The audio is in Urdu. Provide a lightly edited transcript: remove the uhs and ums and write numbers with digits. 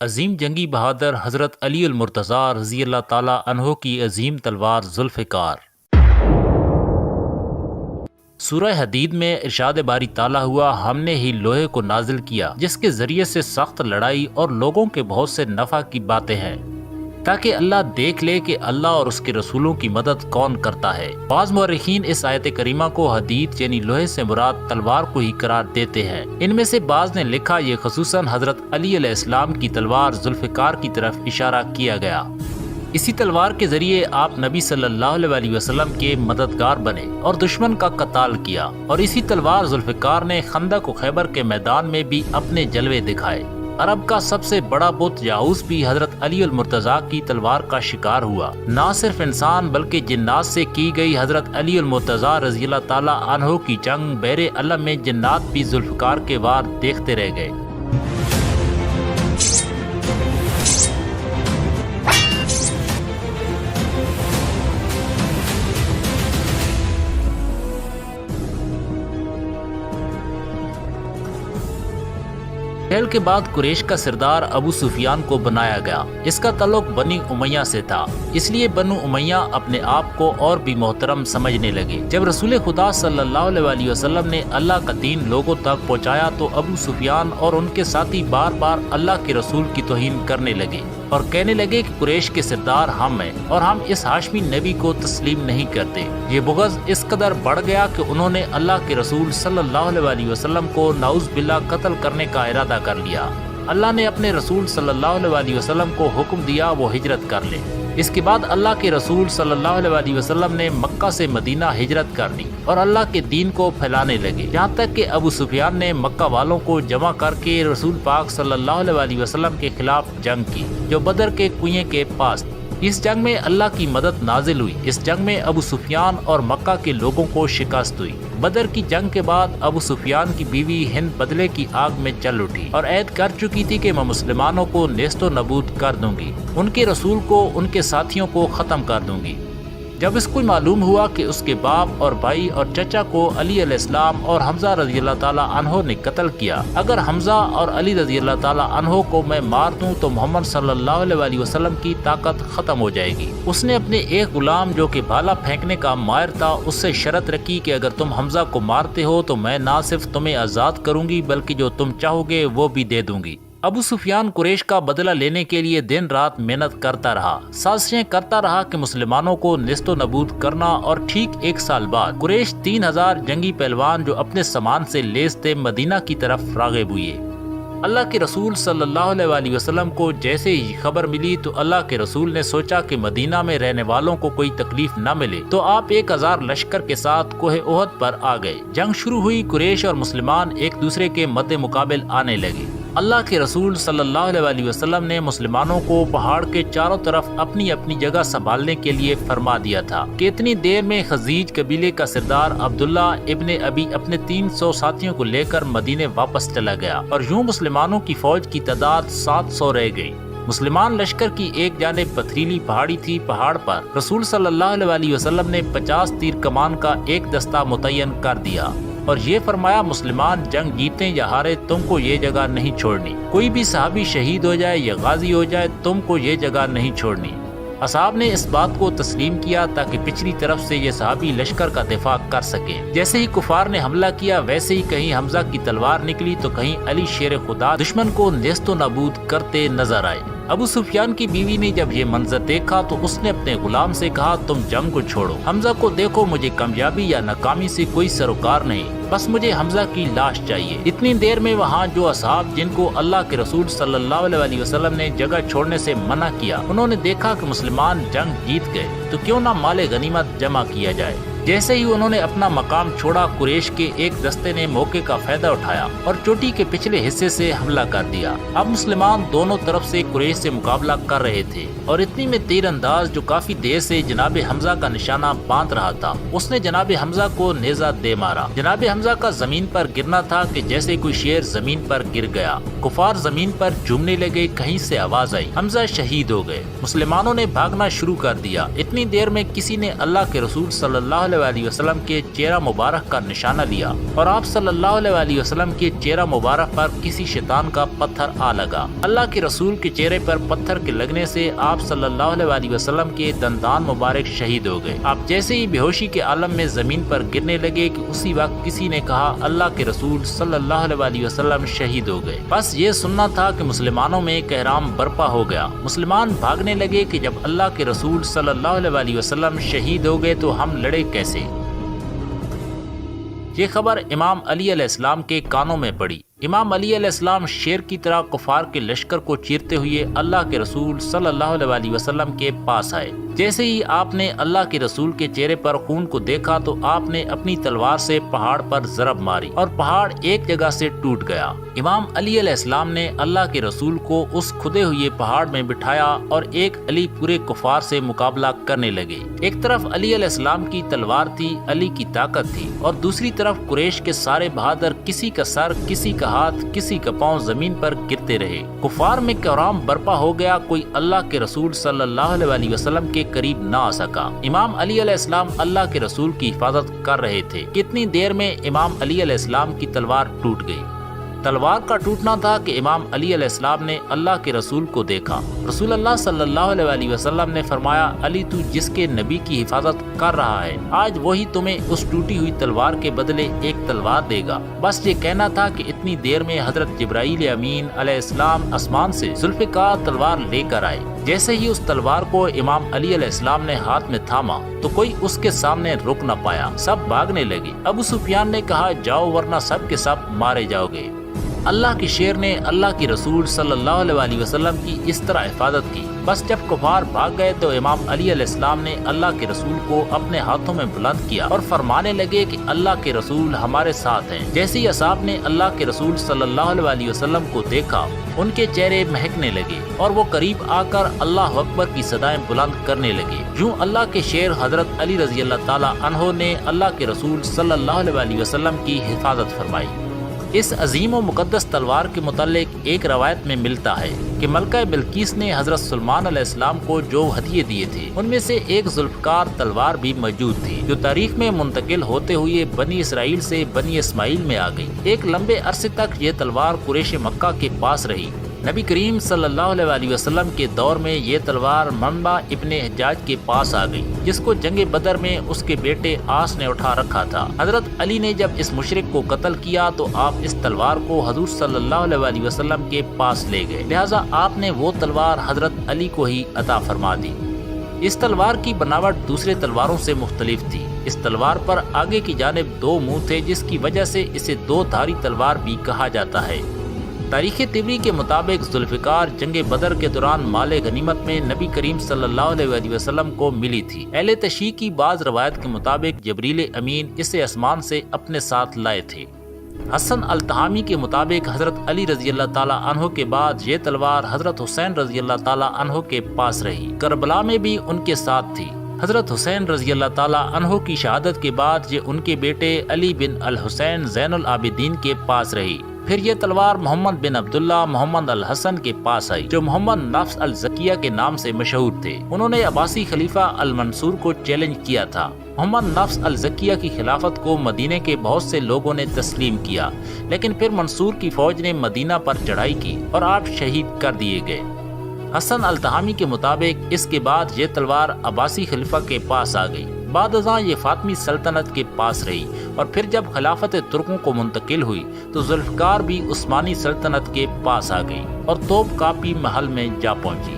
عظیم جنگی بہادر حضرت علی المرتضیٰ رضی اللہ تعالیٰ عنہ کی عظیم تلوار ذوالفقار۔ سورہ حدید میں ارشاد باری تعالیٰ ہوا، ہم نے ہی لوہے کو نازل کیا جس کے ذریعے سے سخت لڑائی اور لوگوں کے بہت سے نفع کی باتیں ہیں، تاکہ اللہ دیکھ لے کہ اللہ اور اس کے رسولوں کی مدد کون کرتا ہے۔ بعض مورخین اس آیت کریمہ کو حدید یعنی لوہے سے مراد تلوار کو ہی قرار دیتے ہیں۔ ان میں سے بعض نے لکھا یہ خصوصاً حضرت علی علیہ السلام کی تلوار ذوالفقار کی طرف اشارہ کیا گیا۔ اسی تلوار کے ذریعے آپ نبی صلی اللہ علیہ وسلم کے مددگار بنے اور دشمن کا قتال کیا، اور اسی تلوار ذوالفقار نے خندق و خیبر کے میدان میں بھی اپنے جلوے دکھائے۔ عرب کا سب سے بڑا بت یاؤس بھی حضرت علی المرتضیٰ کی تلوار کا شکار ہوا۔ نہ صرف انسان بلکہ جنات سے کی گئی حضرت علی المرتضیٰ رضی اللہ تعالیٰ عنہ کی جنگ بیر علم میں جنات بھی ذوالفقار کے وار دیکھتے رہ گئے۔ فیل کے بعد قریش کا سردار ابو سفیان کو بنایا گیا۔ اس کا تعلق بنی امیہ سے تھا، اس لیے بنو امیہ اپنے آپ کو اور بھی محترم سمجھنے لگے۔ جب رسول خدا صلی اللہ علیہ وسلم نے اللہ کا دین لوگوں تک پہنچایا تو ابو سفیان اور ان کے ساتھی بار بار اللہ کے رسول کی توہین کرنے لگے اور کہنے لگے کہ قریش کے سردار ہم ہیں اور ہم اس ہاشمی نبی کو تسلیم نہیں کرتے۔ یہ بغض اس قدر بڑھ گیا کہ انہوں نے اللہ کے رسول صلی اللہ علیہ وسلم کو نعوذ باللہ قتل کرنے کا ارادہ کر لیا۔ اللہ نے اپنے رسول صلی اللہ علیہ وسلم کو حکم دیا وہ ہجرت کر لے۔ اس کے بعد اللہ کے رسول صلی اللہ علیہ وسلم نے مکہ سے مدینہ ہجرت کر لی اور اللہ کے دین کو پھیلانے لگے، یہاں تک کہ ابو سفیان نے مکہ والوں کو جمع کر کے رسول پاک صلی اللہ علیہ وسلم کے خلاف جنگ کی جو بدر کے کنویں کے پاس تھی۔ اس جنگ میں اللہ کی مدد نازل ہوئی۔ اس جنگ میں ابو سفیان اور مکہ کے لوگوں کو شکست ہوئی۔ بدر کی جنگ کے بعد ابو سفیان کی بیوی ہند بدلے کی آگ میں جل اٹھی اور عہد کر چکی تھی کہ میں مسلمانوں کو نیست و نابود کر دوں گی، ان کے رسول کو، ان کے ساتھیوں کو ختم کر دوں گی۔ جب اس کو معلوم ہوا کہ اس کے باپ اور بھائی اور چچا کو علی علیہ السلام اور حمزہ رضی اللہ تعالیٰ عنہ نے قتل کیا، اگر حمزہ اور علی رضی اللہ تعالیٰ عنہ کو میں مار دوں تو محمد صلی اللہ علیہ وسلم کی طاقت ختم ہو جائے گی۔ اس نے اپنے ایک غلام جو کہ بھالا پھینکنے کا ماہر تھا اس سے شرط رکھی کہ اگر تم حمزہ کو مارتے ہو تو میں نہ صرف تمہیں آزاد کروں گی بلکہ جو تم چاہو گے وہ بھی دے دوں گی۔ ابو سفیان قریش کا بدلہ لینے کے لیے دن رات محنت کرتا رہا، سازشیں کرتا رہا کہ مسلمانوں کو نیست و نابود کرنا، اور ٹھیک ایک سال بعد قریش 3000 جنگی پہلوان جو اپنے سامان سے لیس تھے مدینہ کی طرف راغب ہوئے۔ اللہ کے رسول صلی اللہ علیہ وسلم کو جیسے ہی خبر ملی تو اللہ کے رسول نے سوچا کہ مدینہ میں رہنے والوں کو کوئی تکلیف نہ ملے، تو آپ 1000 لشکر کے ساتھ کوہ احد پر آ گئے۔ جنگ شروع ہوئی، قریش اور مسلمان ایک دوسرے کے مد مقابل آنے لگے۔ اللہ کے رسول صلی اللہ علیہ وسلم نے مسلمانوں کو پہاڑ کے چاروں طرف اپنی اپنی جگہ سنبھالنے کے لیے فرما دیا تھا کہ اتنی دیر میں خزیج قبیلے کا سردار عبداللہ ابن ابی اپنے 300 ساتھیوں کو لے کر مدینے واپس چلا گیا، اور یوں مسلمانوں کی فوج کی تعداد 700 رہ گئی۔ مسلمان لشکر کی ایک جانب پتھریلی پہاڑی تھی۔ پہاڑ پر رسول صلی اللہ علیہ وسلم نے 50 تیر کمان کا ایک دستہ متعین کر دیا اور یہ فرمایا مسلمان جنگ جیتے یا ہارے تم کو یہ جگہ نہیں چھوڑنی، کوئی بھی صحابی شہید ہو جائے یا غازی ہو جائے تم کو یہ جگہ نہیں چھوڑنی۔ اصحاب نے اس بات کو تسلیم کیا تاکہ پچھلی طرف سے یہ صحابی لشکر کا دفاع کر سکے۔ جیسے ہی کفار نے حملہ کیا ویسے ہی کہیں حمزہ کی تلوار نکلی تو کہیں علی شیر خدا دشمن کو نیست و نابود کرتے نظر آئے۔ ابو سفیان کی بیوی نے جب یہ منظر دیکھا تو اس نے اپنے غلام سے کہا تم جنگ کو چھوڑو، حمزہ کو دیکھو، مجھے کامیابی یا ناکامی سے کوئی سروکار نہیں، بس مجھے حمزہ کی لاش چاہیے۔ اتنی دیر میں وہاں جو اصحاب جن کو اللہ کے رسول صلی اللہ علیہ وسلم نے جگہ چھوڑنے سے منع کیا انہوں نے دیکھا کہ مسلمان جنگ جیت گئے تو کیوں نہ مال غنیمت جمع کیا جائے۔ جیسے ہی انہوں نے اپنا مقام چھوڑا قریش کے ایک دستے نے موقع کا فائدہ اٹھایا اور چوٹی کے پچھلے حصے سے حملہ کر دیا۔ اب مسلمان دونوں طرف سے قریش سے مقابلہ کر رہے تھے اور اتنی میں تیر انداز جو کافی دیر سے جناب حمزہ کا نشانہ باندھ رہا تھا اس نے جناب حمزہ کو نیزہ دے مارا۔ جناب حمزہ کا زمین پر گرنا تھا کہ جیسے کوئی شیر زمین پر گر گیا۔ کفار زمین پر جھومنے لگے، کہیں سے آواز آئی حمزہ شہید ہو گئے۔ مسلمانوں نے بھاگنا شروع کر دیا۔ اتنی دیر میں کسی نے اللہ کے رسول صلی اللہ علیہ وسلم کے چہرہ مبارک کا نشانہ لیا اور آپ صلی اللہ علیہ وسلم کے چہرہ مبارک پر کسی شیطان کا پتھر آ لگا۔ اللہ کے رسول کے چہرے پر پتھر کے لگنے سے آپ صلی اللہ علیہ وسلم کے دندان مبارک شہید ہو گئے۔ آپ جیسے ہی بے ہوشی کے عالم میں زمین پر گرنے لگے کہ اسی وقت کسی نے کہا اللہ کے رسول صلی اللہ علیہ وسلم شہید ہو گئے۔ بس یہ سننا تھا کہ مسلمانوں میں احرام برپا ہو گیا۔ مسلمان بھاگنے لگے کہ جب اللہ کے رسول صلی اللہ علیہ وسلم شہید ہو گئے تو ہم لڑے کیسے؟ یہ خبر امام علی علیہ السلام کے کانوں میں پڑی۔ امام علی علیہ السلام شیر کی طرح کفار کے لشکر کو چیرتے ہوئے اللہ کے رسول صلی اللہ علیہ وسلم کے پاس آئے۔ جیسے ہی آپ نے اللہ کے رسول کے چہرے پر خون کو دیکھا تو آپ نے اپنی تلوار سے پہاڑ پر ضرب ماری اور پہاڑ ایک جگہ سے ٹوٹ گیا۔ امام علی علیہ السلام نے اللہ کے رسول کو اس کھدے ہوئے پہاڑ میں بٹھایا اور ایک علی پورے کفار سے مقابلہ کرنے لگے۔ ایک طرف علی علیہ السلام کی تلوار تھی، علی کی طاقت تھی، اور دوسری طرف قریش کے سارے بہادر کسی کا سر، کسی کا ہاتھ، کسی کا پاؤں زمین پر گرتے رہے۔ کفار میں احرام برپا ہو گیا، کوئی اللہ کے رسول صلی اللہ علیہ وسلم کے قریب نہ آ سکا۔ امام علی علیہ السلام اللہ کے رسول کی حفاظت کر رہے تھے۔ کتنی دیر میں امام علی علیہ السلام کی تلوار ٹوٹ گئی۔ تلوار کا ٹوٹنا تھا کہ امام علی علیہ السلام نے اللہ کے رسول کو دیکھا۔ رسول اللہ صلی اللہ علیہ وسلم نے فرمایا، علی تو جس کے نبی کی حفاظت کر رہا ہے، آج وہی تمہیں اس ٹوٹی ہوئی تلوار کے بدلے ایک تلوار دے گا۔ بس یہ کہنا تھا کہ اتنی دیر میں حضرت جبرائیل امین علیہ السلام آسمان سے ذوالفقار تلوار لے کر آئے۔ جیسے ہی اس تلوار کو امام علی علیہ السلام نے ہاتھ میں تھاما تو کوئی اس کے سامنے رک نہ پایا، سب بھاگنے لگے۔ ابو سفیان نے کہا، جاؤ ورنہ سب کے سب مارے جاؤ گے۔ اللہ کے شیر نے اللہ کے رسول صلی اللہ علیہ وسلم کی اس طرح حفاظت کی۔ بس جب کفار بھاگ گئے تو امام علی علیہ السلام نے اللہ کے رسول کو اپنے ہاتھوں میں بلند کیا اور فرمانے لگے کہ اللہ کے رسول ہمارے ساتھ ہیں۔ جیسے ہی اصحاب نے اللہ کے رسول صلی اللہ علیہ وسلم کو دیکھا، ان کے چہرے مہکنے لگے اور وہ قریب آ کر اللہ اکبر کی صدائیں بلند کرنے لگے۔ یوں اللہ کے شیر حضرت علی رضی اللہ تعالی عنہ نے اللہ کے رسول صلی اللہ علیہ وسلم کی حفاظت فرمائی۔ اس عظیم و مقدس تلوار کے متعلق ایک روایت میں ملتا ہے کہ ملکہ بلقیس نے حضرت سلیمان علیہ السلام کو جو ہدیے دیے تھے ان میں سے ایک ذوالفقار تلوار بھی موجود تھی، جو تاریخ میں منتقل ہوتے ہوئے بنی اسرائیل سے بنی اسماعیل میں آ گئی۔ ایک لمبے عرصے تک یہ تلوار قریش مکہ کے پاس رہی۔ نبی کریم صلی اللہ علیہ وسلم کے دور میں یہ تلوار منبع ابن حجاج کے پاس آ گئی، جس کو جنگ بدر میں اس کے بیٹے آس نے اٹھا رکھا تھا۔ حضرت علی نے جب اس مشرک کو قتل کیا تو آپ اس تلوار کو حضور صلی اللہ علیہ وسلم کے پاس لے گئے، لہٰذا آپ نے وہ تلوار حضرت علی کو ہی عطا فرما دی۔ اس تلوار کی بناوٹ دوسرے تلواروں سے مختلف تھی۔ اس تلوار پر آگے کی جانب دو منہ تھے، جس کی وجہ سے اسے دو دھاری تلوار بھی کہا جاتا ہے۔ تاریخ طبری کے مطابق ذوالفقار جنگ بدر کے دوران مال غنیمت میں نبی کریم صلی اللہ علیہ وسلم کو ملی تھی۔ اہل تشیع کی بعض روایت کے مطابق جبریل امین اسے آسمان سے اپنے ساتھ لائے تھے۔ حسن التہامی کے مطابق حضرت علی رضی اللہ تعالیٰ عنہ کے بعد یہ تلوار حضرت حسین رضی اللہ تعالیٰ عنہ کے پاس رہی۔ کربلا میں بھی ان کے ساتھ تھی۔ حضرت حسین رضی اللہ تعالیٰ عنہ کی شہادت کے بعد یہ ان کے بیٹے علی بن الحسین زین العابدین کے پاس رہی۔ پھر یہ تلوار محمد بن عبداللہ محمد الحسن کے پاس آئی، جو محمد نفس الزکیہ کے نام سے مشہور تھے۔ انہوں نے عباسی خلیفہ المنصور کو چیلنج کیا تھا۔ محمد نفس الزکیہ کی خلافت کو مدینے کے بہت سے لوگوں نے تسلیم کیا، لیکن پھر منصور کی فوج نے مدینہ پر چڑھائی کی اور آپ شہید کر دیے گئے۔ حسن التہامی کے مطابق اس کے بعد یہ تلوار عباسی خلیفہ کے پاس آ گئی۔ بعد ازاں یہ فاطمی سلطنت کے پاس رہی، اور پھر جب خلافت ترکوں کو منتقل ہوئی تو ذوالفقار بھی عثمانی سلطنت کے پاس آ گئی اور توپ کاپی محل میں جا پہنچی۔